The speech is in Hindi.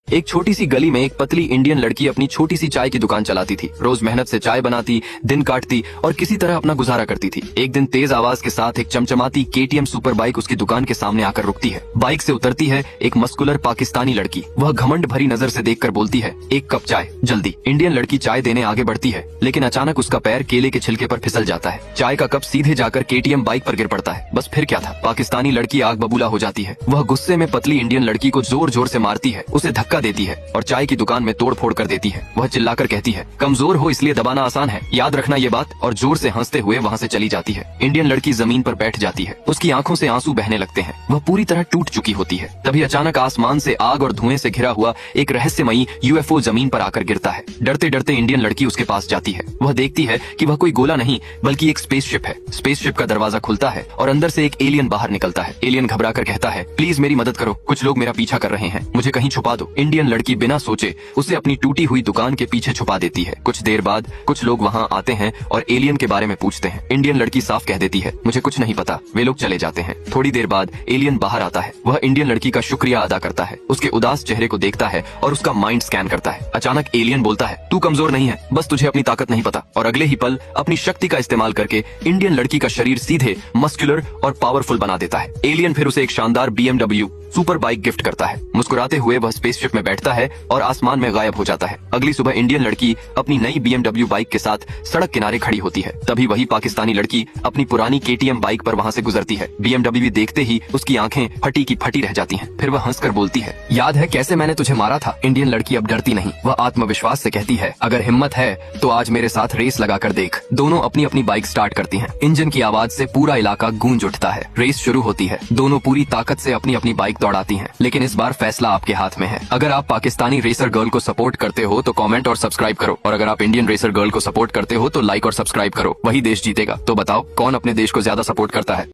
एक छोटी सी गली में एक पतली इंडियन लड़की अपनी छोटी सी चाय की दुकान चलाती थी। रोज मेहनत से चाय बनाती, दिन काटती और किसी तरह अपना गुजारा करती थी। एक दिन तेज आवाज के साथ एक चमचमाती केटीएम सुपर बाइक उसकी दुकान के सामने आकर रुकती है। बाइक से उतरती है एक मस्कुलर पाकिस्तानी लड़की। वह घमंड भरी नजर से देखकर बोलती है, एक कप चाय जल्दी। इंडियन लड़की चाय देने आगे बढ़ती है, लेकिन अचानक उसका पैर केले के छिलके पर फिसल जाता है। चाय का कप सीधे जाकर केटीएम बाइक पर गिर पड़ता है। बस फिर क्या था, पाकिस्तानी लड़की आग बबूला हो जाती है। वह गुस्से में पतली इंडियन लड़की को जोर जोर से मारती है, उसे धक्का देती है और चाय की दुकान में तोड़ फोड़ कर देती है। वह चिल्लाकर कहती है, कमजोर हो इसलिए दबाना आसान है, याद रखना ये बात, और जोर से हंसते हुए वहाँ से चली जाती है। इंडियन लड़की जमीन पर बैठ जाती है, उसकी आंखों से आंसू बहने लगते हैं। वह पूरी तरह टूट चुकी होती है। तभी अचानक आसमान से आग और धुएं से घिरा हुआ एक रहस्यमयी यूएफओ जमीन पर आकर गिरता है। डरते डरते इंडियन लड़की उसके पास जाती है। वह देखती है कि वह कोई गोला नहीं बल्कि एक स्पेसशिप है। स्पेसशिप का दरवाजा खुलता है और अंदर से एक एलियन बाहर निकलता है। एलियन घबराकर कहता है, प्लीज मेरी मदद करो, कुछ लोग मेरा पीछा कर रहे हैं, मुझे कहीं छुपा दो। इंडियन लड़की बिना सोचे उसे अपनी टूटी हुई दुकान के पीछे छुपा देती है। कुछ देर बाद कुछ लोग वहाँ आते हैं और एलियन के बारे में पूछते हैं। इंडियन लड़की साफ कह देती है, मुझे कुछ नहीं पता। वे लोग चले जाते हैं। थोड़ी देर बाद एलियन बाहर आता है। वह इंडियन लड़की का शुक्रिया अदा करता है, उसके उदास चेहरे को देखता है और उसका माइंड स्कैन करता है। अचानक एलियन बोलता है, तू कमजोर नहीं है, बस तुझे अपनी ताकत नहीं पता। और अगले ही पल अपनी शक्ति का इस्तेमाल करके इंडियन लड़की का शरीर सीधे मस्कुलर और पावरफुल बना देता है। एलियन फिर उसे एक शानदार BMW सुपर बाइक गिफ्ट करता है। मुस्कुराते हुए वह स्पेसशिप में बैठता है और आसमान में गायब हो जाता है। अगली सुबह इंडियन लड़की अपनी नई BMW बाइक के साथ सड़क किनारे खड़ी होती है। तभी वही पाकिस्तानी लड़की अपनी पुरानी KTM बाइक पर वहाँ से गुजरती है। BMW देखते ही उसकी आंखें फटी की फटी रह जाती हैं। फिर वह हंसकर बोलती है, याद है कैसे मैंने तुझे मारा था? इंडियन लड़की अब डरती नहीं, वह आत्मविश्वास से कहती है, अगर हिम्मत है तो आज मेरे साथ रेस लगा कर देख। दोनों अपनी अपनी बाइक स्टार्ट करती हैं। इंजन की आवाज से पूरा इलाका गूंज उठता है। रेस शुरू होती है। दोनों पूरी ताकत से अपनी अपनी बाइक दौड़ाती हैं, लेकिन इस बार फैसला आपके हाथ में है। अगर आप पाकिस्तानी रेसर गर्ल को सपोर्ट करते हो तो कमेंट और सब्सक्राइब करो, और अगर आप इंडियन रेसर गर्ल को सपोर्ट करते हो तो लाइक और सब्सक्राइब करो। वही देश जीतेगा। तो बताओ कौन अपने देश को ज्यादा सपोर्ट करता है?